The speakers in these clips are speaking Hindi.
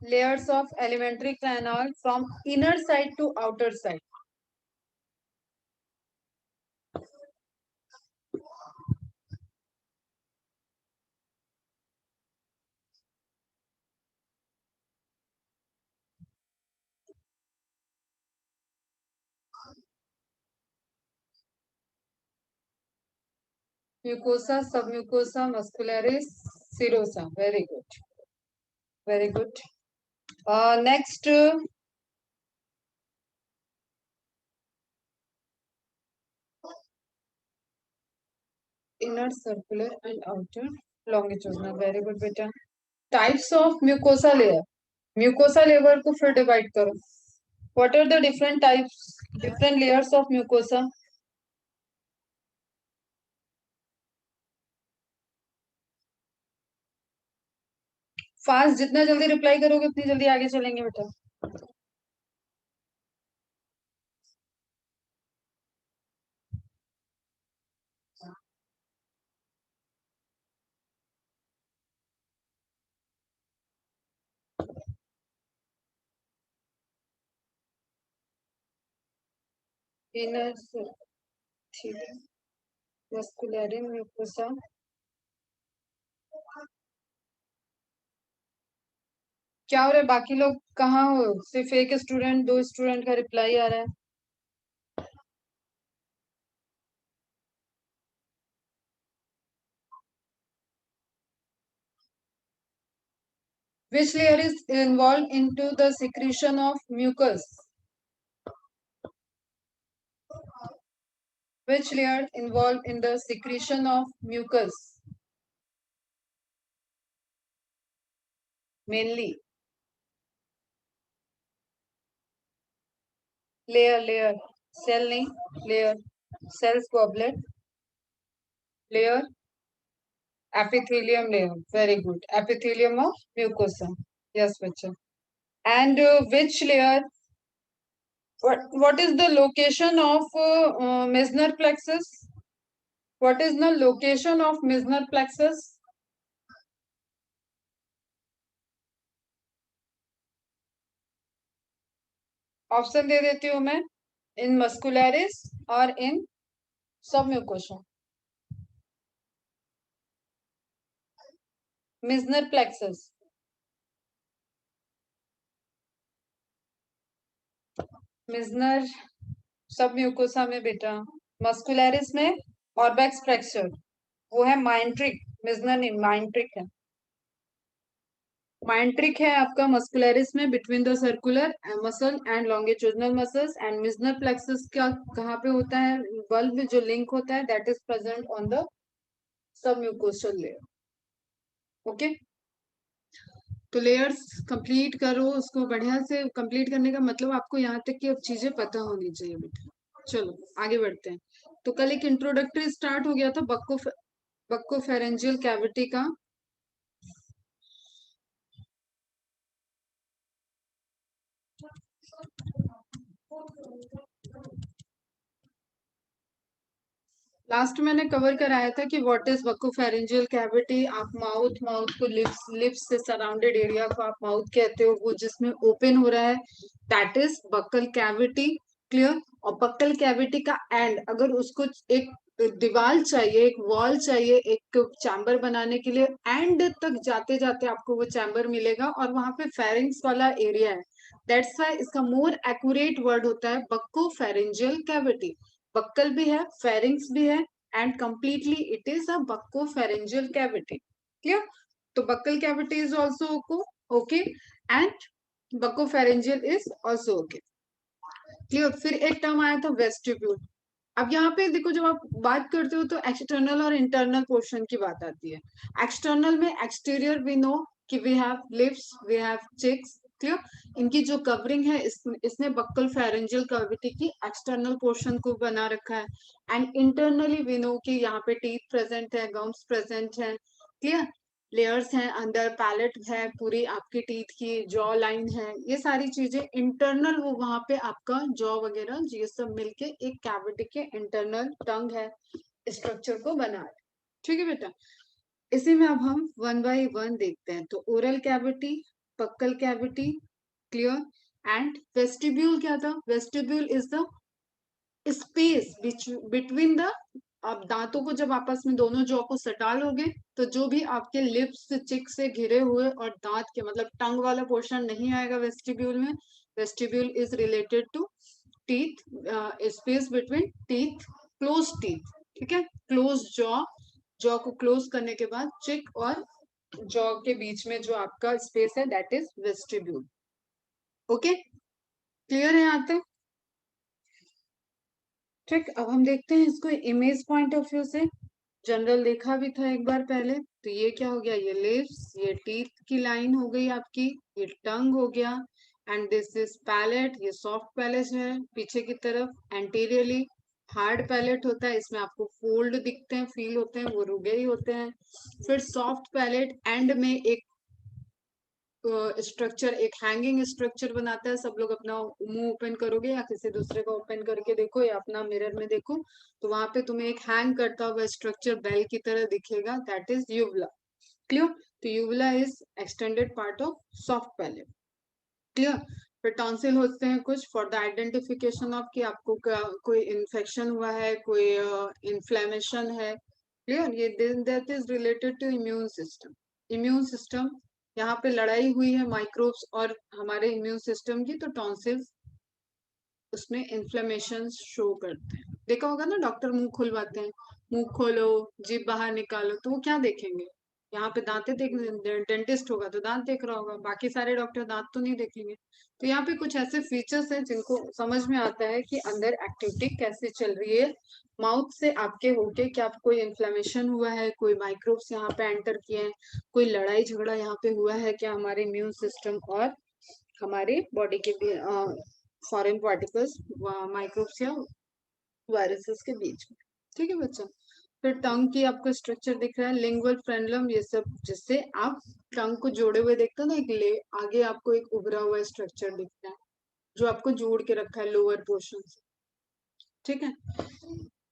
layers of alimentary canal from inner side to outer side. Mucosa, submucosa, muscularis, serosa. Very good. Very good. Next, inner circular and outer longitudinal. Very good, beta. Types of mucosa layer. Mucosa layer को फिर divide करो. What are the different types, different layers of mucosa? Fast जितना जल्दी रिप्लाई करोगे उतनी जल्दी आगे चलेंगे बेटा. इनर, ठीक है. Muscular mucosa. क्या हो रहा है, बाकी लोग कहाँ हो? सिर्फ एक स्टूडेंट, दो स्टूडेंट का रिप्लाई आ रहा है. Which layer is involved into the secretion of mucus? Which layer involved in the secretion of mucus? Mainly. Layer. Cell नहीं, layer. Cells goblet. Layer. Epithelium layer. Very good. Epithelium of mucosa. Yes, बच्चा. And which layer? What is the location of Meissner plexus? What is the location of Meissner plexus? Option दे देती हूँ मैं. इन मस्कुलरिस और in submucosa. Meissner plexus. Meissner submucosa में बेटा. मस्कुलरिस में ऑर्बैक्स फ्रैक्चर, वो है माइंट्रिक. Meissner नहीं, माइंट्रिक है. माइंट्रिक है आपका मस्कुलरिस में between the circular muscle and longitudinal muscles. And Meissner plexus का कहाँ पे होता है? बल्ब जो लिंक होता है that is present on the submucosal layer. Okay, तो लेयर्स कंप्लीट करो उसको बढ़िया से. कंप्लीट करने का मतलब आपको यहाँ तक की अब चीजें पता होनी चाहिए बेटा. चलो आगे बढ़ते हैं. तो कल एक इंट्रोडक्टरी स्टार्ट हो गया था बक्को फेरेंजियल कैविटी का. लास्ट मैंने कवर कराया था कि व्हाट इज बक्कोफेरेंजियल कैविटी. आप माउथ को लिप्स से सराउंडेड एरिया को आप माउथ कहते हो, वो जिसमें ओपन हो रहा है that is buccal cavity. Clear. और बक्कल कैविटी का एंड, अगर उसको एक दीवार चाहिए, एक वॉल चाहिए एक चैम्बर बनाने के लिए, एंड तक जाते जाते आपको वो चैम्बर मिलेगा और वहां पे फेरिंग्स वाला एरिया है. दैट्स वाई इसका मोर एक्यूरेट वर्ड होता है बक्कोफेरेंजियल कैविटी. बक्कल भी है, फेरिंग्स भी है, and completely it is a buccopharyngeal cavity. Clear. तो buccal cavity is also okay and buccopharyngeal is also okay. Clear. फिर एक टर्म आया था वेस्टिब्यूल. अब यहाँ पे देखो, जब आप बात करते हो तो एक्सटर्नल और इंटरनल पोर्शन की बात आती है. एक्सटर्नल में एक्सटीरियर वी नो कि we have lips, we have cheeks. Clear. इनकी जो कवरिंग है इसने बक्कल फेरेंजियल कैविटी की एक्सटर्नल पोर्शन को बना रखा है. एंड इंटरनली वी नो कि यहाँ पे टीथ प्रेजेंट है, गम्स प्रेजेंट है. क्लियर. लेयर्स हैं अंदर, पैलेट है पूरी आपकी टीथ की, जॉ लाइन है, ये सारी चीजें इंटरनल, वो वहां पे आपका जॉ वगैरह ये सब मिलके एक कैविटी के इंटरनल टंग है स्ट्रक्चर को बना है. ठीक है बेटा. इसी में अब हम वन बाय वन देखते हैं. तो oral cavity, buccal cavity, clear. And vestibule क्या था? Vestibule is the space between the, आप दांतों को जब आपस में दोनों जॉ को सटा लोगे तो जो भी आपके लिप्स चिक से घिरे हुए और दांत के मतलब टंग वाला पोर्शन नहीं आएगा वेस्टिब्यूल में। Vestibule is related to teeth, space between teeth, close teeth, ठीक है, क्लोज जॉ, जॉ को क्लोज करने के बाद चिक और जॉ के बीच में जो आपका स्पेस है that is vestibule. Okay, clear है यहाँ तक? ठीक, अब हम देखते हैं इसको इमेज पॉइंट ऑफ व्यू से। जनरल देखा भी था एक बार पहले, तो ये क्या हो गया? ये लिप्स, ये टीथ की लाइन हो गई आपकी, ये टंग हो गया, एंड दिस इज पैलेट, ये सॉफ्ट पैलेट है पीछे की तरफ, एंटीरियरली हार्ड पैलेट होता है, इसमें आपको फोल्ड दिखते हैं, फील होते हैं, वो रुगे ही होते हैं। फिर सॉफ्ट पैलेट एंड में एक स्ट्रक्चर, एक हैंगिंग स्ट्रक्चर बनाता है। सब लोग अपना मुंह ओपन करोगे या किसी दूसरे को ओपन करके देखो या अपना मिरर में देखो, तो वहां पे तुम्हें एक हैंग करता हुआ स्ट्रक्चर बेल की तरह दिखेगा, दैट इज यूवला। क्लियर? तो uvula is extended part of soft palate. Clear? फिर टॉन्सिल होते हैं कुछ फॉर द आइडेंटिफिकेशन ऑफ कि आपको कोई इन्फेक्शन हुआ है, कोई इन्फ्लेमेशन है। क्लियर? ये that is related to immune system. Immune system, यहाँ पे लड़ाई हुई है माइक्रोब्स और हमारे इम्यून सिस्टम की, तो टॉन्सिल्स उसमें इन्फ्लेमेशन शो करते हैं। देखा होगा ना, डॉक्टर मुंह खुलवाते हैं, मुंह खोलो, जीभ बाहर निकालो, तो वो क्या देखेंगे? यहाँ पे दांतें देख, डेंटिस्ट होगा तो दांत देख रहा होगा, बाकी सारे डॉक्टर दांत तो नहीं देखेंगे। तो यहाँ पे कुछ ऐसे फीचर्स हैं जिनको समझ में आता है कि अंदर एक्टिविटी कैसे चल रही है माउथ से आपके होके, क्या कोई इन्फ्लेमेशन हुआ है, कोई माइक्रोब्स यहाँ पे एंटर किए हैं, कोई लड़ाई झगड़ा यहाँ पे हुआ है क्या हमारे इम्यून सिस्टम और हमारे बॉडी के फॉरेन पार्टिकल्स, माइक्रोब्स या वायरसेस के बीच में। ठीक है बच्चा? फिर टंग की आपको स्ट्रक्चर दिख रहा है, लिंगुअल फ्रेनलम, ये सब जिससे आप टंग को जोड़े हुए देखते हो ना, एक ले आगे आपको एक उभरा हुआ स्ट्रक्चर दिखता है जो आपको जोड़ के रखा है लोअर पोर्शन से। ठीक है?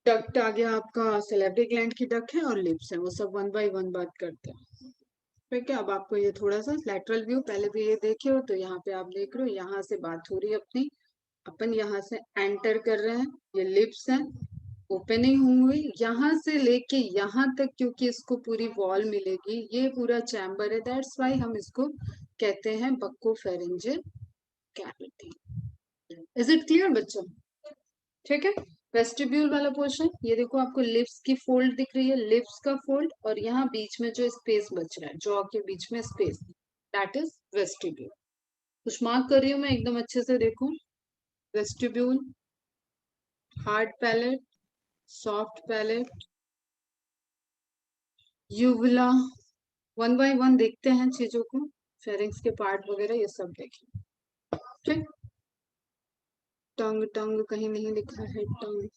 डक्ट आगे आपका सैलिवरी ग्लैंड की डक्ट है और लिप्स है, वो सब वन बाय वन बात करते हैं। ठीक है, अब आपको ये थोड़ा सा लैटरल व्यू, पहले भी ये देखे हो तो यहाँ पे आप देख रहे हो, यहाँ से बात हो रही है अपनी, अपन यहाँ से एंटर कर रहे हैं, ये लिप्स है, ओपनिंग हुई यहाँ से लेके यहाँ तक, क्योंकि इसको पूरी वॉल मिलेगी, ये पूरा चैम्बर है, दैट्स वाई हम इसको कहते हैं buccopharyngeal cavity. Is it clear बच्चों? ठीक है, वेस्टिब्यूल वाला पोर्शन, ये देखो आपको लिप्स की फोल्ड दिख रही है, लिप्स का फोल्ड, और यहाँ बीच में जो स्पेस बच रहा है, जॉ के बीच में स्पेस, दैट इज वेस्टिब्यूल। कुछ मार्क कर रही हूँ मैं, एकदम अच्छे से देखो। Vestibule, hard palate, soft palette, uvula, one by one देखते हैं चीजों को, फेरिंग्स के पार्ट वगैरह ये सब देखें। ठीक, टंग, टंग कहीं नहीं लिखा है, टंग,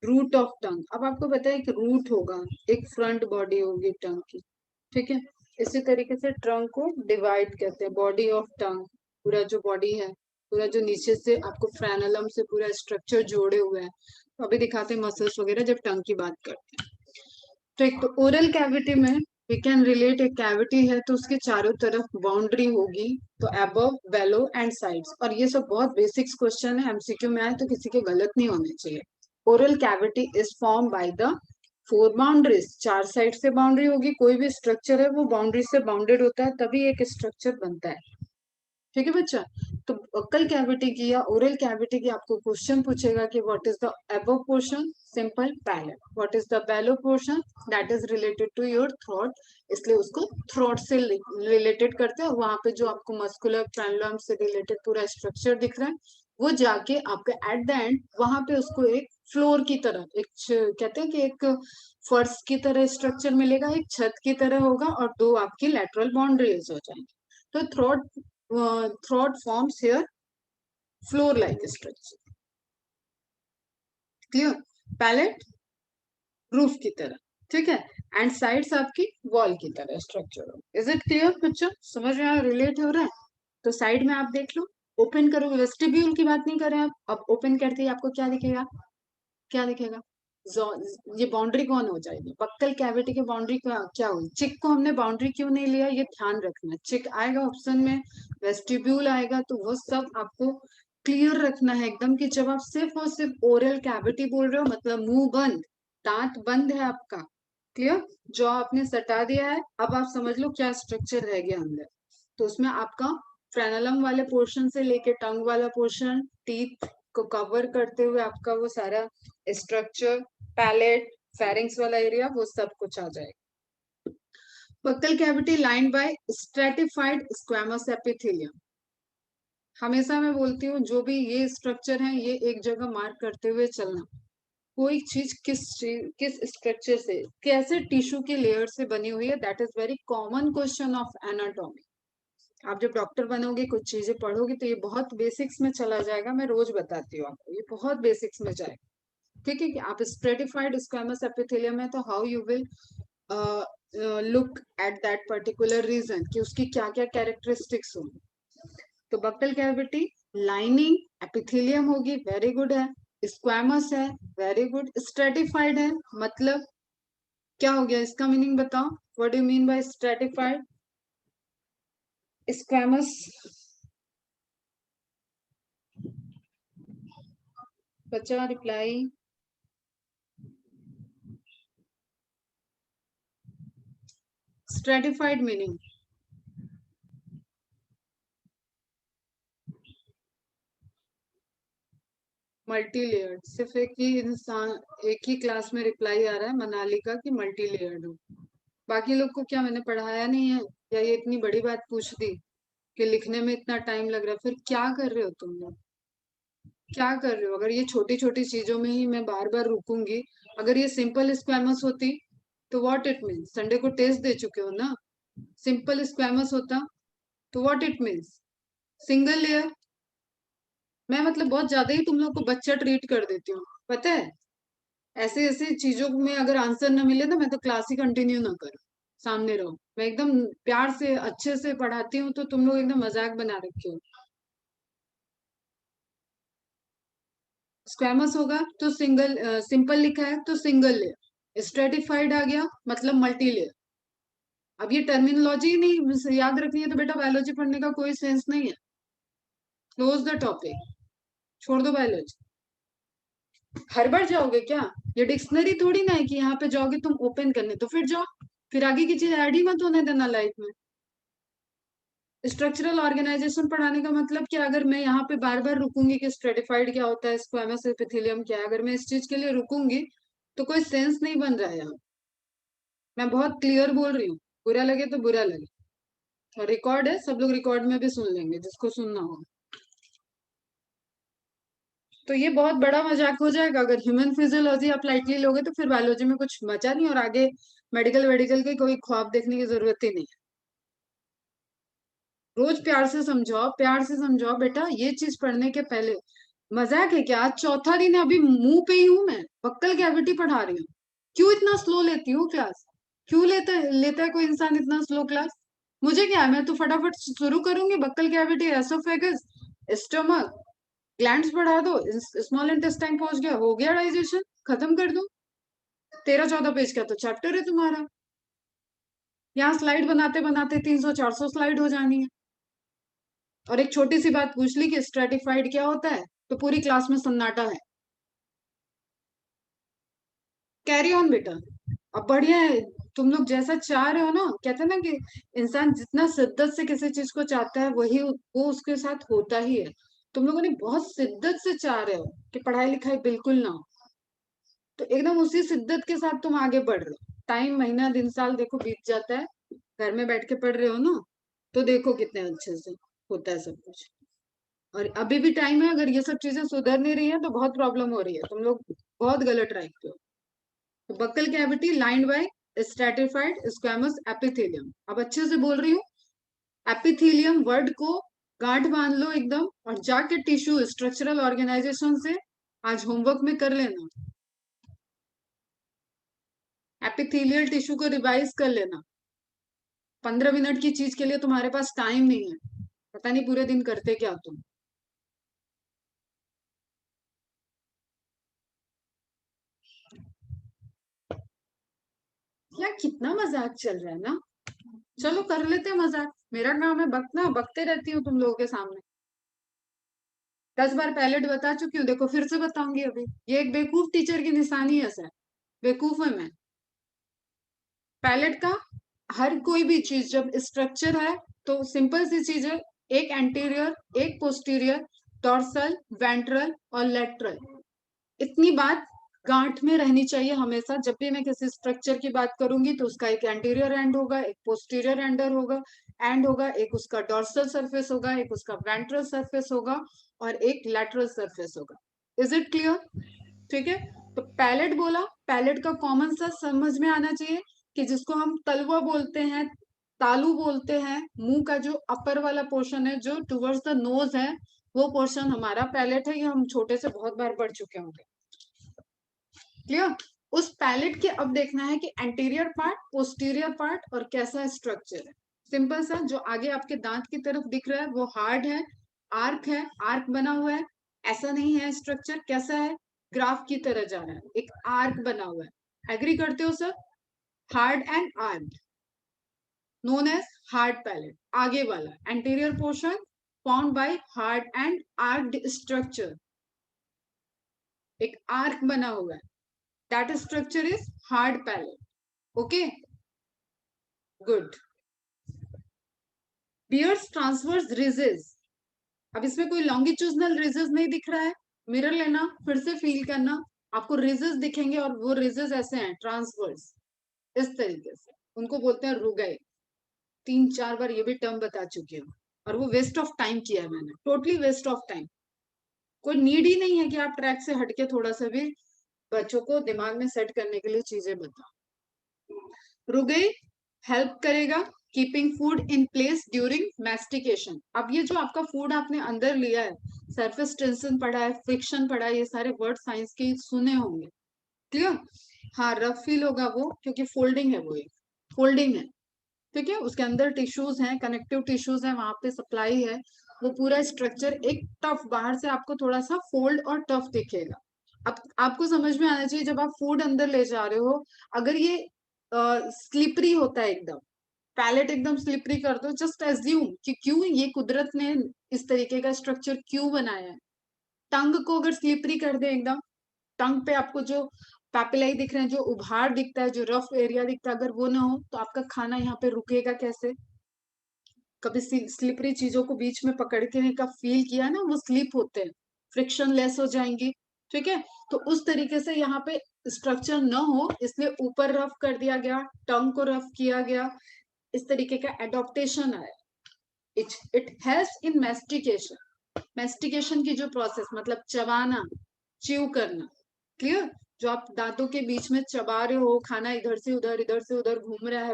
रूट ऑफ टंग, अब आपको पता है कि रूट होगा, एक फ्रंट बॉडी होगी टंग की। ठीक है, इसी तरीके से ट्रंक को डिवाइड करते हैं, बॉडी ऑफ टंग, पूरा जो बॉडी है, पूरा जो नीचे से आपको फ्रेनलम से पूरा स्ट्रक्चर जोड़े हुए हैं, तो अभी दिखाते हैं मसल्स वगैरह जब टंग की बात करते हैं। तो एक तो ओरल कैविटी में वी कैन रिलेट, एक कैविटी है तो उसके चारों तरफ बाउंड्री होगी, तो अबव, बेलो एंड साइड्स, और ये सब बहुत बेसिक्स क्वेश्चन है, एमसीक्यू में आए तो किसी के गलत नहीं होने चाहिए। Oral cavity is form by the four boundaries, चार साइड से बाउंड्री होगी, कोई भी स्ट्रक्चर है वो बाउंड्री से बाउंडेड होता है तभी एक स्ट्रक्चर बनता है। ठीक है बच्चा? तो बक्कल कैविटी की या ओरल कैविटी की आपको क्वेश्चन पूछेगा कि what is the above portion, simple palate, what is the below portion, that is related to your throat, इसलिए उसको थ्रोट से रिलेटेड करते हैं, वहां पे जो आपको मस्कुलर फ्रेनलम से रिलेटेड पूरा स्ट्रक्चर दिख रहा है, वो जाके आपके एट द एंड वहां पे उसको एक फ्लोर की तरह, एक कहते हैं कि एक फर्श की तरह स्ट्रक्चर मिलेगा, एक छत की तरह होगा, और दो आपकी लेटरल बाउंड्रीज हो जाएंगी। तो throat forms here floor like structure. Clear? Palate roof की तरह, ठीक है, एंड साइड्स आपकी वॉल की तरह स्ट्रक्चर हो। इज इट क्लियर बच्चों? समझ में आया, रिलेट हो रहा है? तो साइड में आप देख लो, ओपन करो, वेस्टिब्यूल की बात नहीं कर रहे हैं आप, अब ओपन करते ही आपको क्या दिखेगा? क्या दिखेगा? ये बाउंड्री कौन हो जाएगी, बक्कल कैविटी की बाउंड्री क्या हुई, चिक को हमने बाउंड्री क्यों नहीं लिया, ये ध्यान रखना। चिक आएगा ऑप्शन में, वेस्टिब्यूल आएगा, तो वो सब आपको क्लियर रखना है एकदम, कि जब आप सिर्फ और सिर्फ ओरल कैविटी बोल रहे हो मतलब मुंह बंद, दांत बंद है आपका, क्लियर, जो आपने सटा दिया है, अब आप समझ लो क्या स्ट्रक्चर रह गया अंदर। तो उसमें आपका फ्रेनलम वाले पोर्शन से लेके टंग वाला पोर्शन, टीथ को कवर करते हुए आपका वो सारा स्ट्रक्चर, पैलेट, फेरिंग्स वाला एरिया, वो सब कुछ आ जाएगा। Buccal cavity lined by stratified squamous epithelium. हमेशा मैं बोलती हूँ जो भी ये स्ट्रक्चर है ये एक जगह मार्क करते हुए चलना, कोई चीज किस स्ट्रक्चर से, कैसे टिश्यू के लेयर से बनी हुई है, that is very common question of anatomy. आप जब डॉक्टर बनोगे कुछ चीजें पढ़ोगे तो ये बहुत बेसिक्स में चला जाएगा, मैं रोज बताती हूँ आपको, ये बहुत बेसिक्स में जाएगा। ठीक है, कि आप स्ट्रेटिफाइड स्क्वैमस एपिथेलियम है तो how you will look at that particular region, कि उसकी क्या क्या कैरेक्टरिस्टिक्स होंगी। तो बक्कल कैविटी लाइनिंग एपिथेलियम होगी, वेरी गुड है, स्क्वैमस है, वेरी गुड, स्ट्रेटिफाइड है, मतलब क्या हो गया इसका मीनिंग बताओ, what do you mean by stratified squamous, बच्चा reply. Stratified meaning multi layered, सिर्फ एक ही इंसान, एक ही क्लास में रिप्लाई आ रहा है मनाली का कि मल्टी लेयर्ड हो, बाकी लोग को क्या मैंने पढ़ाया नहीं है, या ये इतनी बड़ी बात पूछ दी कि लिखने में इतना टाइम लग रहा है, फिर क्या कर रहे हो तुम लोग, क्या कर रहे हो, अगर ये छोटी छोटी चीजों में ही मैं बार बार रुकूंगी, अगर ये सिंपल स्क्वैमस होती तो व्हाट इट मीन्स, संडे को टेस्ट दे चुके हो ना, सिंपल स्क्वैमस होता तो what it means single layer. मैं मतलब बहुत ज्यादा ही तुम लोग को बच्चा ट्रीट कर देती हूँ, पता है, ऐसे ऐसे चीजों में अगर आंसर न मिले तो मैं तो क्लास ही कंटिन्यू ना करूँ, सामने रहो, मैं एकदम प्यार से अच्छे से पढ़ाती हूँ तो तुम लोग एकदम मजाक बना रखे हो। स्क्वैमस होगा तो सिंगल, सिंपल लिखा है तो सिंगल लेयर, स्ट्रेटिफाइड आ गया मतलब मल्टी लेयर। अब ये टर्मिनोलॉजी नहीं याद रखनी है तो बेटा बायोलॉजी पढ़ने का कोई सेंस नहीं है, क्लोज द टॉपिक, छोड़ दो बायोलॉजी। हर बार जाओगे क्या, ये डिक्शनरी थोड़ी ना है कि यहाँ पे जाओगे तुम ओपन करने तो फिर जाओ, फिर आगे की चीज ऐड ही मत होने देना लाइफ में। स्ट्रक्चरल ऑर्गेनाइजेशन पढ़ाने का मतलब क्या, अगर मैं यहाँ पे बार बार रुकूंगी कि स्ट्रेटिफाइड क्या होता है, स्क्वैमस एपिथेलियम क्या है, अगर मैं इस चीज के लिए रुकूंगी तो कोई सेंस नहीं बन रहा है यहाँ। मैं बहुत क्लियर बोल रही हूँ, बुरा लगे तो बुरा लगे, और रिकॉर्ड है, सब लोग रिकॉर्ड में भी सुन लेंगे जिसको सुनना हो। तो ये बहुत बड़ा मजाक हो जाएगा अगर ह्यूमन फिजियोलॉजी आप लाइटली लोगे तो फिर बायोलॉजी में कुछ बचा नहीं, और आगे मेडिकल वेडिकल के कोई ख्वाब देखने की जरूरत ही नहीं है। रोज प्यार से समझाओ, प्यार से समझाओ बेटा, ये चीज पढ़ने के पहले। मजाक है क्या, आज चौथा दिन है, अभी मुंह पे ही हूं मैं, बक्कल कैविटी पढ़ा रही हूँ, क्यों इतना स्लो लेती हूँ क्लास, क्यों लेता है कोई इंसान इतना स्लो क्लास, मुझे क्या है, मैं तो फटाफट शुरू करूंगी, buccal cavity, oesophagus, stomach, glands बढ़ा दो, स्मॉल इंटेस्टाइन पहुंच गया, हो गया डाइजेशन, खत्म कर दो, 13-14 पेज का तो चैप्टर है तुम्हारा, यहाँ स्लाइड बनाते बनाते 300-400 स्लाइड हो जानी है। और एक छोटी सी बात पूछ ली कि स्ट्रेटिफाइड क्या होता है तो पूरी क्लास में सन्नाटा है। कैरी ऑन बेटा, अब बढ़िया है, तुम लोग जैसा चाह रहे हो ना, कहते हैं ना कि इंसान जितना शिद्दत से किसी चीज को चाहता है वही वो उसके साथ होता ही है। तुम लोगों ने बहुत शिद्दत से चाह रहे हो कि पढ़ाई लिखाई बिल्कुल ना हो, तो एकदम उसी शिद्दत के साथ तुम आगे बढ़ रहे हो, टाइम महीना दिन साल देखो बीत जाता है, घर में बैठ के पढ़ रहे हो ना, तो देखो कितने अच्छे से होता है सब कुछ। और अभी भी टाइम है, अगर ये सब चीजें सुधर नहीं रही है तो बहुत प्रॉब्लम हो रही है, तुम लोग बहुत गलत ट्रैक पे हो। तो buccal cavity lined by stratified squamous epithelium, अब अच्छे से बोल रही हूँ, एपिथेलियम वर्ड को गांठ बांध लो एकदम, और जाके टिश्यू स्ट्रक्चरल ऑर्गेनाइजेशन से आज होमवर्क में कर लेना, एपिथेलियल टिश्यू को रिवाइज कर लेना। 15 मिनट की चीज के लिए तुम्हारे पास टाइम नहीं है, पता नहीं पूरे दिन करते क्या तुम। यार कितना मजाक चल रहा है ना। चलो कर लेते हैं मजाक, मेरा काम है बकना, बकते रहती हूँ तुम लोगों के सामने। 10 बार पैलेट बता चुकी हूँ, देखो फिर से बताऊंगी अभी। ये एक बेवकूफ टीचर की निशानी है सर, बेवकूफ है मैं। पैलेट का हर कोई भी चीज जब स्ट्रक्चर है तो सिंपल सी चीज है, एक एंटीरियर, एक पोस्टीरियर, डॉर्सल, वेंट्रल और लेटरल। इतनी बात गांठ में रहनी चाहिए हमेशा। जब भी मैं किसी स्ट्रक्चर की बात करूंगी तो उसका एक एंटीरियर एंड होगा, एक पोस्टीरियर एंडर होगा, एंड होगा, एक उसका डॉर्सल सरफेस होगा, एक उसका वेंट्रल सरफेस होगा और एक लैटरल सरफेस होगा। Is it clear? ठीक है। तो पैलेट बोला, पैलेट का कॉमन सा समझ में आना चाहिए कि जिसको हम तलवा बोलते हैं, तालू बोलते हैं, मुंह का जो अपर वाला पोर्शन है जो टुवर्ड्स द नोज है, वो पोर्शन हमारा पैलेट है। ये हम छोटे से बहुत बार पढ़ चुके होंगे। क्लियर? उस पैलेट के अब देखना है कि एंटीरियर पार्ट, पोस्टीरियर पार्ट और कैसा स्ट्रक्चर है। सिंपल सा, जो आगे आपके दांत की तरफ दिख रहा है वो हार्ड है, आर्क बना हुआ है। ऐसा नहीं है स्ट्रक्चर, कैसा है? ग्राफ की तरह जा रहा है, एक आर्क बना हुआ है। एग्री करते हो sir? Hard and arch known as hard palate. आगे वाला anterior portion formed by hard and arched structure, एक आर्क बना हुआ है, that structure is hard palate. Okay, good. Bears transverse ridges, अब इसमें कोई लॉन्गिट्यूजनल रिजेस नहीं दिख रहा है, मिरर लेना, फिर से फील करना, आपको रिजेस दिखेंगे और वो रिजेस ऐसे हैं ट्रांसवर्स, इस तरीके से। उनको बोलते हैं रुगै। 3-4 बार ये भी टर्म बता चुकी हूँ और वो वेस्ट ऑफ टाइम किया है मैंने, टोटली वेस्ट ऑफ टाइम। कोई नीड ही नहीं है कि आप ट्रैक से हटके थोड़ा सा भी बच्चों को दिमाग में सेट करने के लिए चीजें बताओ। रुगई हेल्प करेगा keeping food in place during mastication. अब ये जो आपका फूड आपने अंदर लिया है, सरफेस टेंशन पढ़ा है, फ्रिक्शन पढ़ा है, ये सारे वर्ड साइंस के सुने होंगे। क्लियर? हाँ, रफ फील होगा वो, क्योंकि फोल्डिंग है, वो एक फोल्डिंग है। ठीक है, उसके अंदर टिश्यूज हैं, कनेक्टिव टिश्यूज हैं, वहां पे सप्लाई है। वो पूरा स्ट्रक्चर एक टफ, बाहर से आपको थोड़ा सा फोल्ड और टफ दिखेगा। अब आपको समझ में आना चाहिए, जब आप फूड अंदर ले जा रहे हो, अगर ये स्लिपरी होता है एकदम, पैलेट एकदम स्लिपरी कर दो, जस्ट एज्यूम कि क्यों ये कुदरत ने इस तरीके का स्ट्रक्चर क्यों बनाया है। टंग को अगर स्लिपरी कर दे एकदम, टंग पे आपको जो पैपिलाई दिख रहे हैं, जो उभार दिखता है, जो रफ एरिया दिखता है, अगर वो ना हो तो आपका खाना यहाँ पे रुकेगा कैसे? कभी स्लिपरी चीजों को बीच में पकड़ का फील किया ना, वो स्लिप होते हैं, फ्रिक्शन लेस हो जाएंगी। ठीक है, तो उस तरीके से यहाँ पे स्ट्रक्चर न हो इसलिए ऊपर रफ कर दिया गया, टंग को रफ किया गया, इस तरीके का एडॉप्टेशन आया। It helps in mastication, mastication की जो प्रोसेस मतलब चबाना, च्यू करना। क्लियर? जो आप दांतों के बीच में चबा रहे हो, खाना इधर से उधर घूम रहा है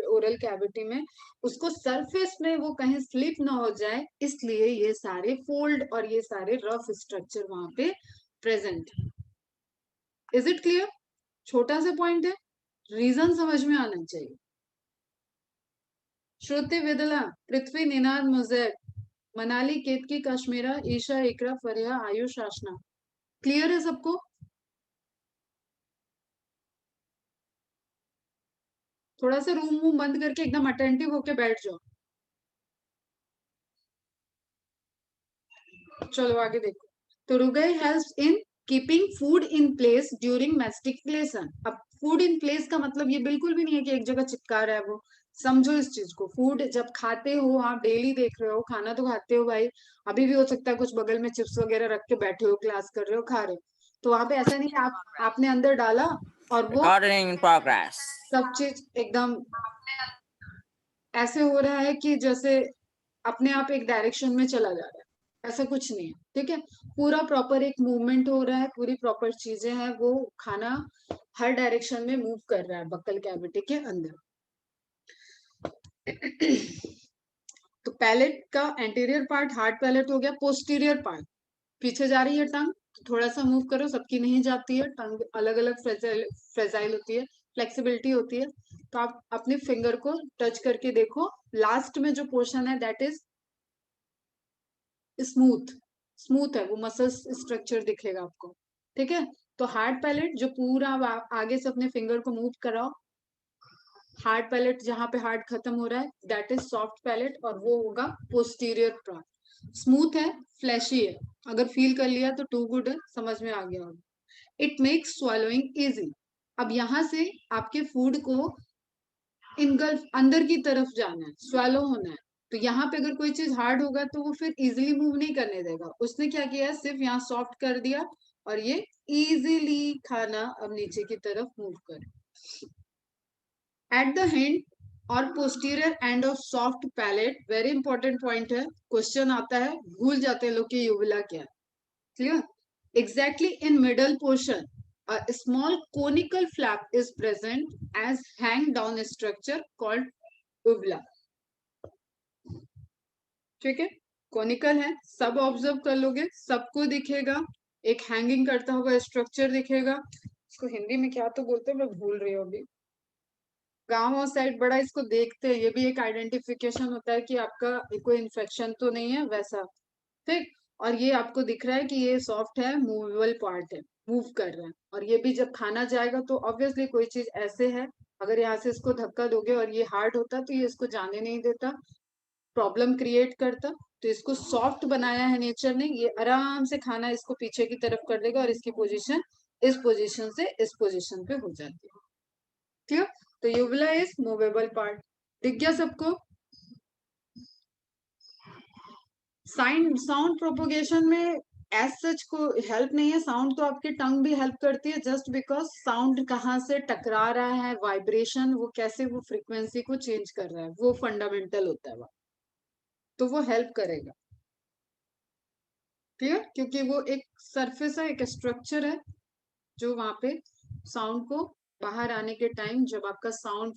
ओरल कैविटी में, उसको सरफेस में वो कहीं स्लिप ना हो जाए, इसलिए ये सारे फोल्ड और ये सारे रफ स्ट्रक्चर वहां पे प्रेजेंट। Is it clear? छोटा सा पॉइंट है, रीजन समझ में आना चाहिए। श्रुति विदला, पृथ्वी, निनाद, मुजैर, मनाली, केतकी, कश्मीरा, ईशा, इकरा, फरिया, आयुष, आशना। क्लियर है सबको? थोड़ा सा रूम वूम बंद करके एकदम अटेंटिव होके बैठ जाओ। चलो आगे देखो। तो rugae helps in keeping food in place during mastication. अब फूड इन प्लेस का मतलब ये बिल्कुल भी नहीं है कि एक जगह चिपका रहा है वो। समझो इस चीज को, फूड जब खाते हो, आप डेली देख रहे हो, खाना तो खाते हो भाई। अभी भी हो सकता है कुछ बगल में चिप्स वगैरह रख के बैठे हो, क्लास कर रहे हो, खा रहे हो, तो वहां पे ऐसा नहीं है आपने अंदर डाला और वो Recording in progress. सब चीज एकदम ऐसे हो रहा है कि जैसे अपने आप एक डायरेक्शन में चला जा रहा है, ऐसा कुछ नहीं है। ठीक है, पूरा प्रॉपर एक मूवमेंट हो रहा है, पूरी प्रॉपर चीजें हैं, वो खाना हर डायरेक्शन में मूव कर रहा है बक्कल कैविटी के अंदर। तो पैलेट का एंटीरियर पार्ट हार्ड पैलेट हो गया। पोस्टीरियर पार्ट, पीछे जा रही है टंग, तो थोड़ा सा मूव करो, सबकी नहीं जाती है टंग, अलग अलग फ्रेजाइल होती है, फ्लेक्सिबिलिटी होती है। तो आप अपने फिंगर को टच करके देखो, लास्ट में जो पोर्शन है दैट इज स्मूथ, स्मूथ है, वो मसल स्ट्रक्चर दिखेगा आपको। ठीक है, तो हार्ड पैलेट जो पूरा आगे से अपने फिंगर को मूव कराओ, हार्ड पैलेट जहां पे हार्ड खत्म हो रहा है दैट इज सॉफ्ट पैलेट, और वो होगा पोस्टीरियर पार्ट। स्मूथ है, फ्लैशी है, अगर फील कर लिया तो टू गुड है, समझ में आ गया होगा। It makes swallowing easy. अब यहां से आपके फूड को इनगल्फ अंदर की तरफ जाना है, swallow होना है। तो यहाँ पे अगर कोई चीज हार्ड होगा तो वो फिर इजिली मूव नहीं करने देगा। उसने क्या किया है, सिर्फ यहाँ सॉफ्ट कर दिया और ये इजीली खाना अब नीचे की तरफ मूव करे। एट द हेंड और posterior end of soft palette, very important point है, क्वेश्चन आता है, भूल जाते हैं लोग कि यूविला क्या है। Clear? Exactly in middle portion a small conical flap is present as hang down structure called uvula। ठीक है, कोनिकल है, सब ऑब्जर्व कर लोगे, सबको दिखेगा, एक हैंगिंग करता हुआ स्ट्रक्चर दिखेगा। इसको हिंदी में क्या तो बोलते हैं, मैं भूल रही हूँ अभी। गांव और साइड बड़ा इसको देखते हैं, ये भी एक आइडेंटिफिकेशन होता है कि आपका कोई इन्फेक्शन तो नहीं है वैसा। ठीक, और ये आपको दिख रहा है कि ये सॉफ्ट है, मूवेबल पार्ट है, मूव कर रहा है। और ये भी जब खाना जाएगा तो ऑब्वियसली कोई चीज ऐसे है, अगर यहाँ से इसको धक्का दोगे और ये हार्ड होता तो ये इसको जाने नहीं देता, प्रॉब्लम क्रिएट करता। तो इसको सॉफ्ट बनाया है नेचर ने, ये आराम से खाना इसको पीछे की तरफ कर देगा और इसकी पोजीशन इस पोजीशन से इस पोजीशन पे हो जाती है। क्लियर? तो यूविला इज मूवेबल पार्ट। दिख गया सबको? साउंड प्रोपोगेशन में एज सच को हेल्प नहीं है, साउंड तो आपकी टंग भी हेल्प करती है, जस्ट बिकॉज साउंड कहाँ से टकरा रहा है, वाइब्रेशन, वो कैसे वो फ्रीक्वेंसी को चेंज कर रहा है, वो फंडामेंटल होता है वो, तो वो हेल्प करेगा। क्लियर? क्योंकि वो एक सरफेस है, एक स्ट्रक्चर है जो वहां पे साउंड को बाहर आने के टाइम, जब आपका साउंड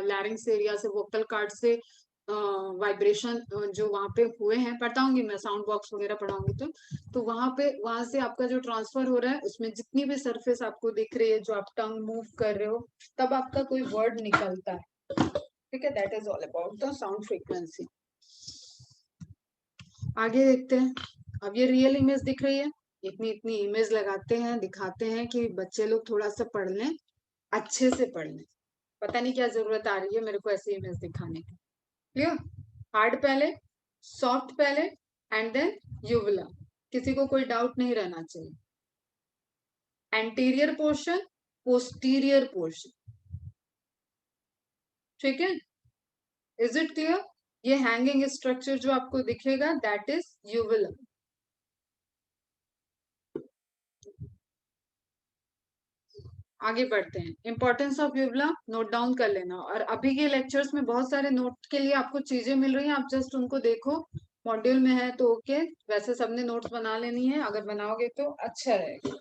लैरिंग्स एरिया से वोकल कार्ड से वाइब्रेशन जो वहां पे हुए हैं, बताऊंगी मैं साउंड बॉक्स वगैरह पढ़ाऊंगी तो वहां पे, वहां से आपका जो ट्रांसफर हो रहा है उसमें जितनी भी सरफेस आपको दिख रही है, जो आप टंग मूव कर रहे हो, तब आपका कोई वर्ड निकलता है। ठीक है, that is all about the sound frequency. आगे देखते हैं। अब ये रियल इमेज दिख रही है, इतनी इतनी इमेज लगाते हैं, दिखाते हैं कि बच्चे लोग थोड़ा सा पढ़ लें, अच्छे से पढ़ लें। पता नहीं क्या जरूरत आ रही है मेरे को ऐसी इमेज दिखाने की। क्लियर? हार्ड पहले, सॉफ्ट पहले, एंड देन यूविला। किसी को कोई डाउट नहीं रहना चाहिए। Anterior portion, posterior portion. ठीक है, इज इट क्लियर? ये हैंगिंग स्ट्रक्चर जो आपको दिखेगा दैट इज यूविला। आगे बढ़ते हैं। इंपॉर्टेंस ऑफ यूविला नोट डाउन कर लेना, और अभी के लेक्चर्स में बहुत सारे नोट के लिए आपको चीजें मिल रही हैं, आप जस्ट उनको देखो। मॉड्यूल में है तो ओके, वैसे सबने नोट्स बना लेनी है, अगर बनाओगे तो अच्छा रहेगा।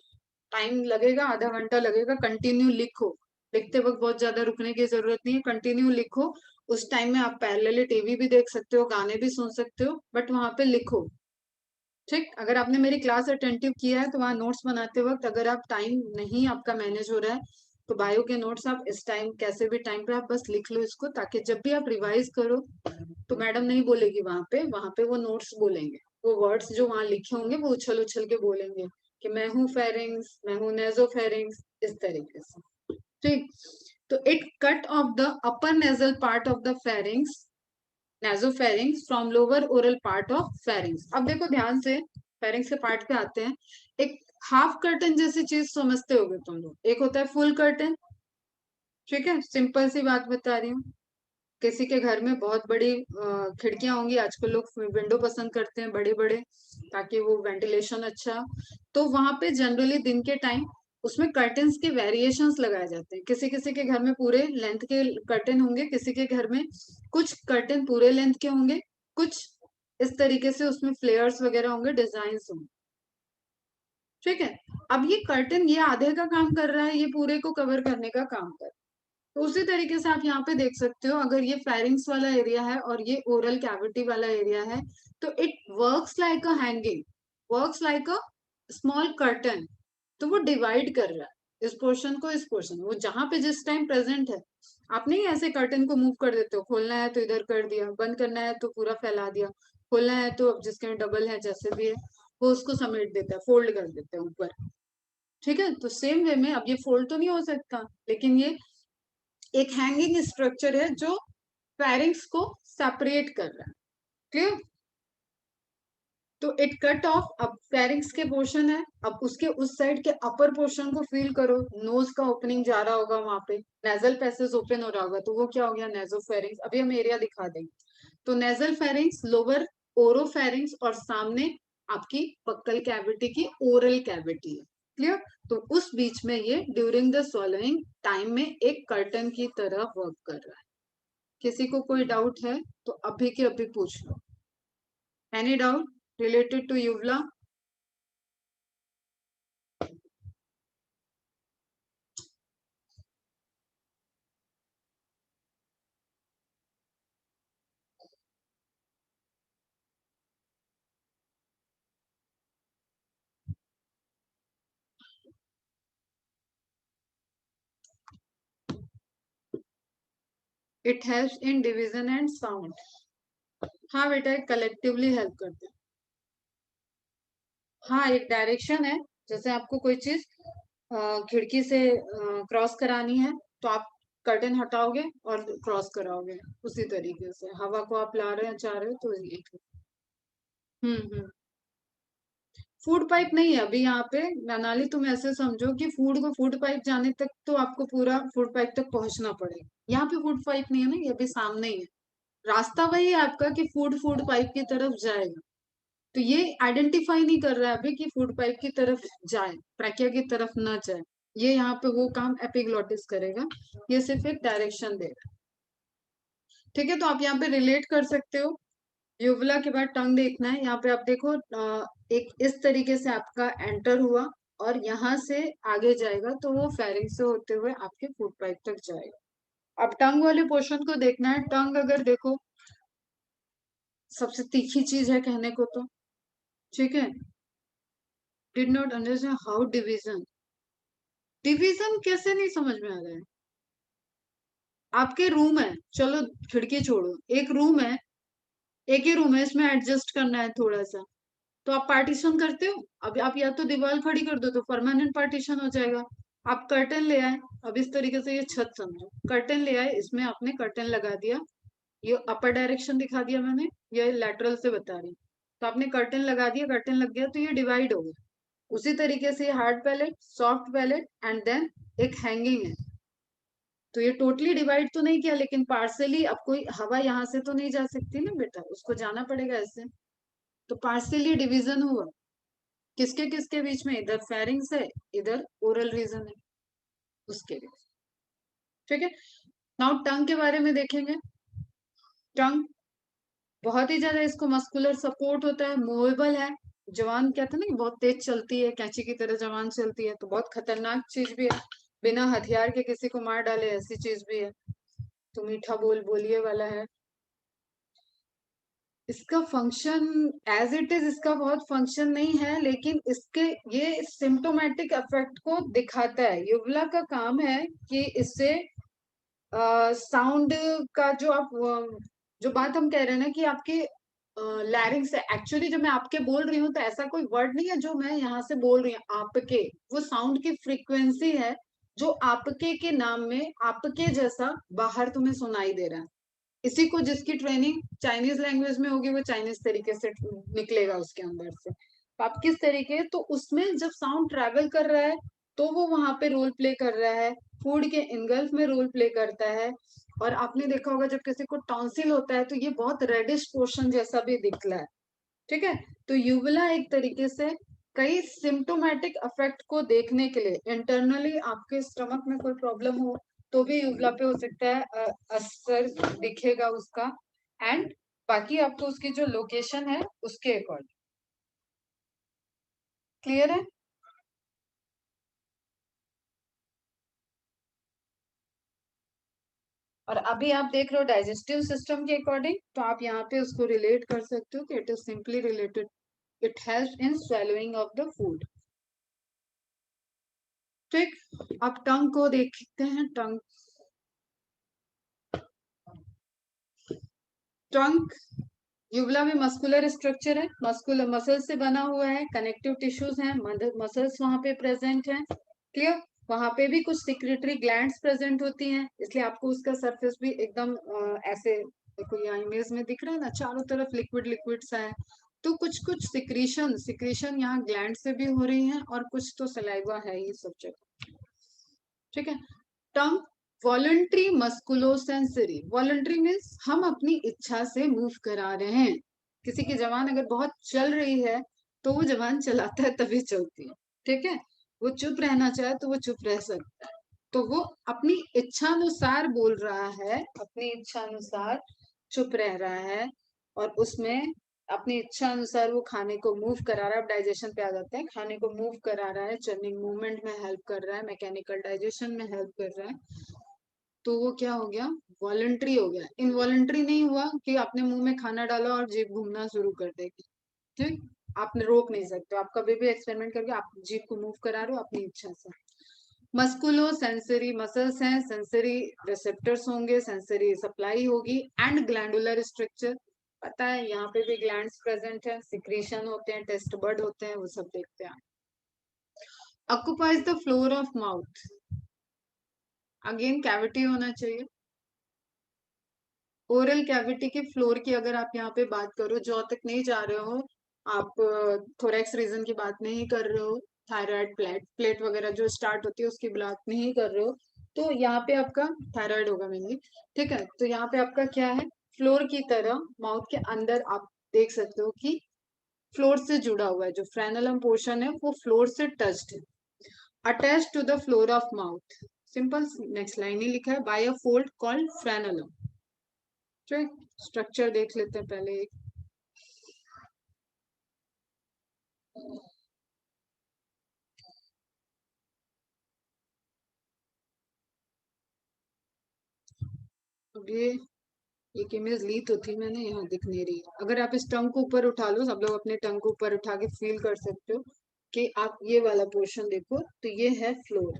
टाइम लगेगा, आधा घंटा लगेगा, कंटिन्यू लिखो। लिखते वक्त बहुत ज्यादा रुकने की जरूरत नहीं है, कंटिन्यू लिखो। उस टाइम में आप पैरेलली टीवी भी देख सकते हो, गाने भी सुन सकते हो, बट वहां पे लिखो। ठीक, अगर आपने मेरी क्लास अटेंटिव किया है तो वहां नोट्स बनाते वक्त अगर आप टाइम नहीं आपका मैनेज हो रहा है तो बायो के नोट्स आप इस टाइम, कैसे भी टाइम पे आप बस लिख लो इसको, ताकि जब भी आप रिवाइज करो तो मैडम नहीं बोलेगी, वहां पे वो नोट्स बोलेंगे, वो वर्ड्स जो वहां लिखे होंगे वो उछल उछल के बोलेंगे कि मैं हूँ फेरिंग्स, मैं हूँ नेजोफेरिंग्स, इस तरीके से। ठीक, तो it cut off the upper nasal part of the pharynx, nasopharynx from lower oral part of pharynx. अब देखो ध्यान से, फेरिंग्स के पार्ट पे आते हैं। एक हाफ कर्टन जैसी चीज समझते होगे तुम लोग, एक होता है फुल कर्टन। ठीक है, सिंपल सी बात बता रही हूँ। किसी के घर में बहुत बड़ी खिड़कियां होंगी, आजकल लोग विंडो पसंद करते हैं बड़े बड़े, ताकि वो वेंटिलेशन अच्छा। तो वहां पे जनरली दिन के टाइम उसमें कर्टन्स के वेरिएशंस लगाए जाते हैं। किसी किसी के घर में पूरे लेंथ के कर्टन होंगे, किसी के घर में कुछ कर्टन पूरे लेंथ के होंगे, कुछ इस तरीके से उसमें फ्लेयर्स वगैरह होंगे, डिजाइन होंगे। ठीक है, अब ये कर्टन ये आधे का काम कर रहा है, ये पूरे को कवर करने का काम कर रहा है। तो उसी तरीके से आप यहाँ पे देख सकते हो, अगर ये फेरिंग्स वाला एरिया है और ये ओरल कैविटी वाला एरिया है, तो it works like a hanging, works like a small curtain. तो वो डिवाइड कर रहा है इस पोर्शन को, इस पोर्शन, वो जहां पे जिस टाइम प्रेजेंट है। आप नहीं ऐसे कर्टन को मूव कर देते हो, खोलना है तो इधर कर दिया, बंद करना है तो पूरा फैला दिया, खोलना है तो अब जिसके में डबल है जैसे भी है वो उसको समेट देता है, फोल्ड कर देता है ऊपर। ठीक है, तो सेम वे में अब ये फोल्ड तो नहीं हो सकता, लेकिन ये एक हैंगिंग स्ट्रक्चर है जो फेरिंग्स को सेपरेट कर रहा है। क्लियर? तो इट कट ऑफ, अब फेरिंग्स के पोर्शन है, अब उसके उस साइड के अपर पोर्शन को फील करो, नोज का ओपनिंग जा रहा होगा वहां पे, नेजल पैसेज ओपन हो रहा होगा, तो वो क्या हो गया, नेजोफेरिंग्स। अभी हम एरिया दिखा देंगे। तो नेजल फेरिंग्स, लोअर ओरोफेरिंग्स, और सामने आपकी बक्कल कैविटी की ओरल कैविटी है। क्लियर? तो उस बीच में ये ड्यूरिंग द swallowing टाइम में एक कर्टन की तरह वर्क कर रहा है। किसी को कोई डाउट है तो अभी के अभी पूछ लो। Any doubt related to uvula? It helps in division and sound. हाँ बेटा, कलेक्टिवली हेल्प करते हैं। हाँ, एक डायरेक्शन है, जैसे आपको कोई चीज खिड़की से क्रॉस करानी है, तो आप कर्टन हटाओगे और क्रॉस कराओगे। उसी तरीके से हवा को आप ला रहे हैं, चाह रहे हो, तो ये। हम्म। फूड पाइप नहीं है अभी यहाँ पे। मनाली, तुम ऐसे समझो कि फूड को, फूड पाइप जाने तक तो आपको पूरा फूड पाइप तक पहुंचना पड़ेगा। यहाँ पे फूड पाइप नहीं है ना, ये अभी सामने ही है। रास्ता वही है आपका कि फूड फूड पाइप की तरफ जाएगा। तो ये आइडेंटिफाई नहीं कर रहा है अभी कि फूड पाइप की तरफ जाए, ट्रैकिया की तरफ ना जाए। ये यहाँ पे वो काम एपिग्लोटिस करेगा। ये सिर्फ एक डायरेक्शन देगा। ठीक है, तो आप यहाँ पे रिलेट कर सकते हो। युवला के बाद टंग देखना है। यहाँ पे आप देखो, एक इस तरीके से आपका एंटर हुआ और यहाँ से आगे जाएगा, तो वो फेरिंग से होते हुए आपके फूड पाइप तक जाएगा। अब टंग वाले पोर्शन को देखना है। टंग अगर देखो, सबसे तीखी चीज है कहने को तो। ठीक है। Did not understand how division. Division कैसे नहीं समझ में आ रहा है? आपके रूम है, चलो खिड़की छोड़ो, एक रूम है, एक ही रूम है, इसमें एडजस्ट करना है थोड़ा सा, तो आप पार्टीशन करते हो। अब आप या तो दीवार खड़ी कर दो तो परमानेंट पार्टीशन हो जाएगा। आप कर्टन ले आए, अब इस तरीके से ये छत समझो, कर्टन ले आए, इसमें आपने कर्टन लगा दिया। ये अपर डायरेक्शन दिखा दिया मैंने, ये लेटरल से बता रही। तो आपने कर्टन लगा दिया, कर्टन लग गया, तो ये डिवाइड हो गया। उसी तरीके से hard palate, soft palate, and then एक हैंगिंग है। तो ये टोटली डिवाइड तो नहीं किया, लेकिन पार्सली, अब कोई हवा यहाँ से तो नहीं जा सकती ना बेटा, उसको जाना पड़ेगा ऐसे। तो पार्सली डिवीजन हुआ। किसके किसके बीच में? इधर फेरिंग्स है, इधर ओरल रीजन है, उसके लिए। ठीक है। नाउ टंग के बारे में देखेंगे। टंग बहुत ही ज्यादा, इसको मस्कुलर सपोर्ट होता है, मूवेबल है। जवान कहते हैं ना कि बहुत तेज चलती है, कैंची की तरह जवान चलती है, तो बहुत खतरनाक चीज भी है। बिना हथियार के किसी को मार डाले ऐसी चीज भी है। तो मीठा बोल बोलिए वाला है। इसका फंक्शन एज इट इज, इसका बहुत फंक्शन नहीं है, लेकिन इसके ये सिम्टोमेटिक इफेक्ट को दिखाता है। युवला का काम है कि इससे साउंड का जो आप जो बात हम कह रहे हैं ना कि आपके लैरिंग्स है, एक्चुअली जब मैं आपके बोल रही हूँ तो ऐसा कोई वर्ड नहीं है जो मैं यहाँ से बोल रही हूँ आपके। वो साउंड की फ्रीक्वेंसी है जो आपके के नाम में आपके जैसा बाहर तुम्हें सुनाई दे रहा है। इसी को, जिसकी ट्रेनिंग चाइनीज लैंग्वेज में होगी, वो चाइनीज तरीके से निकलेगा उसके अंदर से। तो आप किस तरीके, तो उसमें जब साउंड ट्रैवल कर रहा है तो वो वहां पे रोल प्ले कर रहा है, फूड के इनगल्फ में रोल प्ले करता है। और आपने देखा होगा जब किसी को टॉन्सिल होता है तो ये बहुत रेडिश पोर्शन जैसा भी दिखता है। ठीक है। तो यूविला एक तरीके से कई सिम्टोमेटिक इफेक्ट को देखने के लिए, इंटरनली आपके स्टमक में कोई प्रॉब्लम हो तो भी यूविला पे हो सकता है असर दिखेगा उसका। एंड बाकी आपको उसकी जो लोकेशन है उसके अकॉर्डिंग। क्लियर है? और अभी आप देख रहे हो डाइजेस्टिव सिस्टम के अकॉर्डिंग, तो आप यहाँ पे उसको रिलेट कर सकते हो कि it is simply related, it helps in swallowing of the food. ठीक। अब टंग को देखते हैं। टंग, टंग युगला में मस्कुलर स्ट्रक्चर है, मस्कुलर मसल से बना हुआ है, कनेक्टिव टिश्यूज हैं, मसल्स वहां पे प्रेजेंट हैं। क्लियर? वहां पे भी कुछ सिक्रेटरी ग्लैंड्स प्रेजेंट होती हैं, इसलिए आपको उसका सरफेस भी एकदम ऐसे, देखो यहाँ इमेज में दिख रहा है ना, चारों तरफ लिक्विड लिक्विड सा है। तो कुछ कुछ सिक्रीशन सिक्रीशन यहाँ ग्लैंड से भी हो रही है, और कुछ तो सलाइवा है ही सब जगह। ठीक है। टंग वॉलंटरी मस्कुलोसेंसरी, वॉलंटरी मीन्स हम अपनी इच्छा से मूव करा रहे हैं। किसी की जबान अगर बहुत चल रही है तो वो जबान चलाता है तभी चलती है। ठीक है। वो चुप रहना चाहे तो वो चुप रह सकता है। तो वो अपनी इच्छानुसार बोल रहा है, अपनी इच्छानुसार चुप रह रहा है, और उसमें अपनी इच्छा अनुसार वो खाने को मूव करा रहा है। अब डाइजेशन पे आ जाते हैं। खाने को मूव करा रहा है, चर्निंग मूवमेंट में हेल्प कर रहा है, मैकेनिकल डाइजेशन में हेल्प कर रहा है। तो वो क्या हो गया, वॉलंटरी हो गया। इनवॉलंटरी नहीं हुआ कि आपने मुंह में खाना डाला और जीभ घूमना शुरू कर देगी। ठीक, आपने रोक नहीं सकते, आप कभी भी एक्सपेरिमेंट करके आप जीभ को मूव करा रहे हो अपनी इच्छा से। मस्कुलो सेंसरी मसल्स हैं, सेंसरी रिसेप्टर्स होंगे, सेंसरी सप्लाई होगी, एंड ग्लैंडुलर स्ट्रक्चर। पता है यहाँ पे भी ग्लैंड्स प्रेजेंट है, सिक्रीशन होते हैं, टेस्ट बड होते हैं, वो सब देखते हैं। Occupies the floor of mouth, again cavity होना चाहिए। ओरल कैविटी के फ्लोर की अगर आप यहाँ पे बात करो, जॉ तक नहीं जा रहे हो आप, थोरेक्स रीजन की बात नहीं कर रहे हो, थायराइड प्लेट प्लेट वगैरह जो स्टार्ट होती है उसकी बात नहीं कर रहे हो, तो यहाँ पे आपका थायराइड होगा मेनली। ठीक है। तो यहाँ पे आपका क्या है, फ्लोर की तरह माउथ के अंदर आप देख सकते हो कि फ्लोर से जुड़ा हुआ है, जो फ्रेनलम पोर्शन है वो फ्लोर से टच्ड है, attach to the floor of mouth. Simple, next line ही लिखा है, by a fold called frenulum. ठीक, स्ट्रक्चर देख लेते हैं पहले एक। अब ये एक इमेज ली तो थी मैंने, यहाँ दिख नहीं रही। अगर आप इस टंग को ऊपर उठा लो, सब लोग अपने टंग को ऊपर उठा के फील कर सकते हो कि आप ये वाला पोर्शन देखो, तो ये है फ्लोर।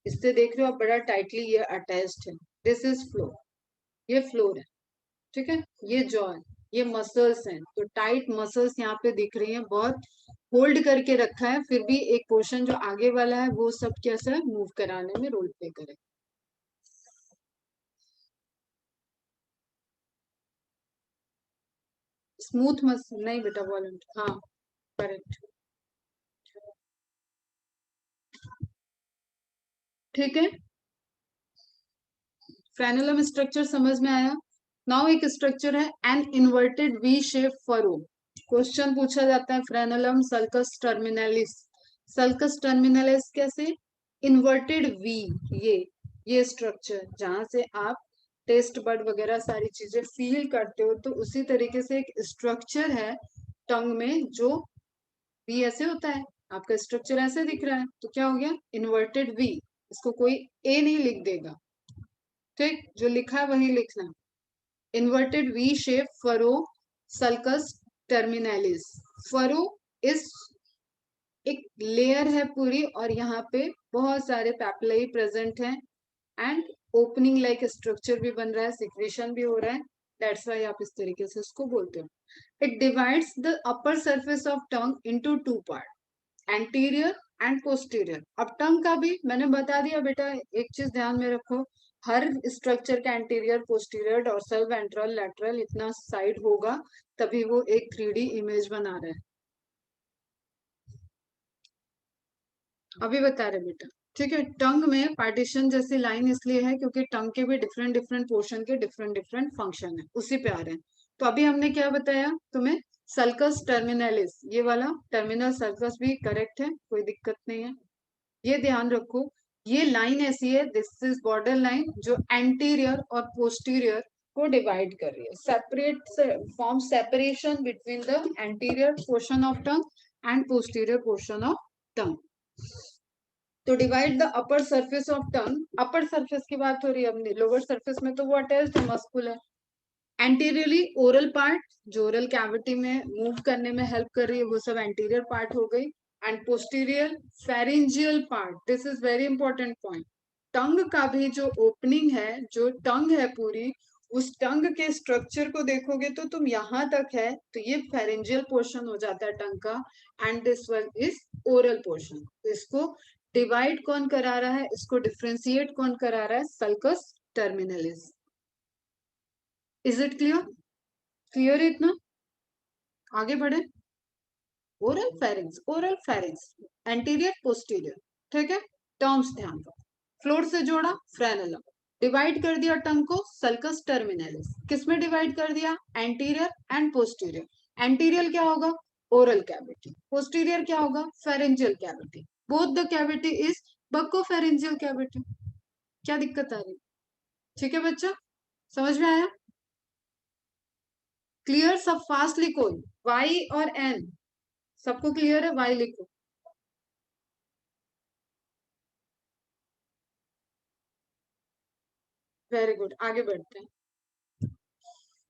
इससे देख रहे हो आप, बड़ा टाइटली ये अटैच्ड है, दिस इज फ्लोर, ये फ्लोर है। ठीक है। ये जॉ है, ये मसल्स हैं, तो टाइट मसल्स यहाँ पे दिख रही हैं, बहुत होल्ड करके रखा है, फिर भी एक पोर्शन जो आगे वाला है वो सब कैसा है, मूव कराने में रोल प्ले करे। स्मूथ मसल नहीं बेटा, वॉलेंट, हाँ करेक्ट। ठीक है। फ्रेनुलम स्ट्रक्चर समझ में आया। नाउ एक स्ट्रक्चर है an inverted V shape furrow. Question पूछा जाता है, frenulum sulcus terminalis, sulcus terminalis कैसे, इन्वर्टेड वी, ये स्ट्रक्चर जहां से आप टेस्ट बड वगैरह सारी चीजें फील करते हो, तो उसी तरीके से एक स्ट्रक्चर है टंग में जो वी ऐसे होता है। आपका स्ट्रक्चर ऐसे दिख रहा है, तो क्या हो गया, इन्वर्टेड वी। इसको कोई ए नहीं लिख देगा, ठीक, जो लिखा है वही लिखना। Inverted V shape furrow sulcus terminalis. Furrow इस एक लेयर है पूरी, और यहाँ पे बहुत सारे पैपिलाई प्रेजेंट हैं, एंड ओपनिंग लाइक स्ट्रक्चर भी बन रहा है, सिक्रेशन भी हो रहा है, दैट्स वाई आप इस तरीके से इसको बोलते हो। It divides the upper surface of tongue into two part, anterior and posterior. अब टंग का भी मैंने बता दिया बेटा, एक चीज ध्यान में रखो, हर स्ट्रक्चर का anterior, posterior, dorsal, ventral, lateral इतना साइड होगा, तभी वो एक 3D इमेज बना रहा है। अभी बता रहे बेटा। ठीक है। टंग में पार्टीशन जैसी लाइन इसलिए है क्योंकि टंग के भी डिफरेंट डिफरेंट पोर्शन के डिफरेंट डिफरेंट फंक्शन है, उसी पे आ रहे हैं। तो अभी हमने क्या बताया तुम्हें, सल्कस टर्मिनलिस, ये वाला टर्मिनल सर्कस भी करेक्ट है, कोई दिक्कत नहीं है। ये ध्यान रखो, ये लाइन ऐसी है, दिस इज बॉर्डर लाइन, जो एंटीरियर और पोस्टीरियर को डिवाइड कर रही है, separate form separation between the anterior portion of tongue and posterior portion of tongue. तो divide the upper surface of tongue, upper surface की बात हो रही है अपनी, लोअर सरफेस में तो वो अटैच्ड है, मस्कुलर। एंटीरियरली ओरल पार्ट, जो ओरल कैविटी में मूव करने में हेल्प कर रही है, वो सब एंटीरियर पार्ट हो गई। And posterior pharyngeal part, this is very important point. Tongue का भी जो ओपनिंग है, जो टंग है पूरी, उस टंग के स्ट्रक्चर को देखोगे तो तुम यहां तक है, तो ये फेरेंजियल पोर्शन हो जाता है टंग का, and this one is oral portion. तो इसको डिवाइड कौन करा रहा है, इसको डिफ्रेंशिएट कौन करा रहा है, sulcus terminalis. Is it clear? Clear है इतना? आगे बढ़े। ओरल फेरिंग्स एंटीरियर पोस्टीरियर, ठीक है। टर्म्स ध्यान दो। फ्लोर से जोड़ा फ्रेनेलम, डिवाइड कर दिया टंग को सल्कस टर्मिनलिस। किसमें डिवाइड कर दिया, एंटीरियर एंड पोस्टीरियर। एंटीरियर क्या होगा, ओरल कैविटी। पोस्टीरियर क्या होगा, pharyngeal cavity. Both the cavity is buccopharyngeal cavity. क्या दिक्कत आ रही? ठीक है बच्चा, समझ में आया? क्लियर? सब फास्ट लिखो, वाई और एन सबको क्लियर है, वाई लिखो। वेरी गुड, आगे बढ़ते हैं।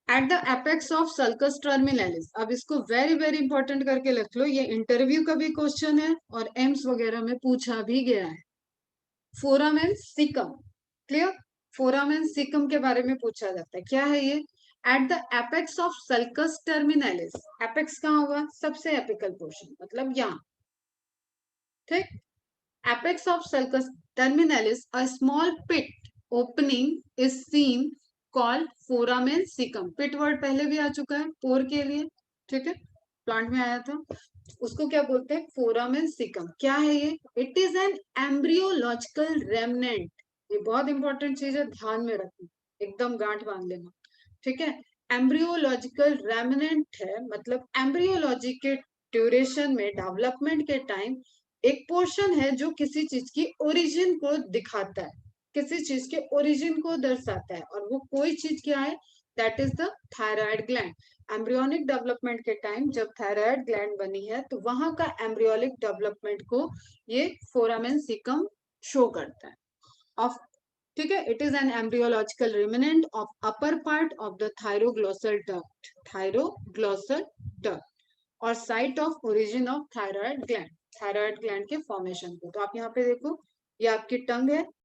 Eight the apex of sulcus terminalis, अब इसको वेरी वेरी इंपॉर्टेंट करके लिख लो, ये इंटरव्यू का भी क्वेश्चन है और एम्स वगैरह में पूछा भी गया है। Foramen and caecum, clear? Foramen and caecum के बारे में पूछा जाता है, क्या है ये? At the apex of sulcus terminalis, apex कहाँ होगा, सबसे एपिकल पोर्शन, मतलब यहाँ, ठीक। Apex of sulcus terminalis, a small pit opening is seen called foramen cecum. Pit word पहले भी आ चुका है पोर के लिए, ठीक है, प्लांट में आया था। उसको क्या बोलते हैं, फोरामेन सिकम। क्या है ये? It is an embryological remnant. ये बहुत इंपॉर्टेंट चीज है, ध्यान में रखना, एकदम गांठ बांध लेना, ठीक है। एम्ब्रियोलॉजिकल रेमनेंट है, मतलब एम्ब्रियोलॉजी के ड्यूरेशन में, डेवलपमेंट के टाइम एक पोर्शन है जो किसी चीज की ओरिजिन को दिखाता है, किसी चीज के ओरिजिन को दर्शाता है, और वो कोई चीज क्या है, that is the thyroid gland. Embryonic development के टाइम जब थायराइड ग्लैंड बनी है, तो वहां का एम्ब्रियोनिक डेवलपमेंट को ये फोरामेन सिकम शो करता है। ऑफ, ठीक है, it is an embryological remnant of upper part of the thyroglossal duct, thyroglossal duct, और site of origin of thyroid gland, thyroid gland के फॉर्मेशन को। तो आप यहाँ पे देखो, ये आपकी टंग है,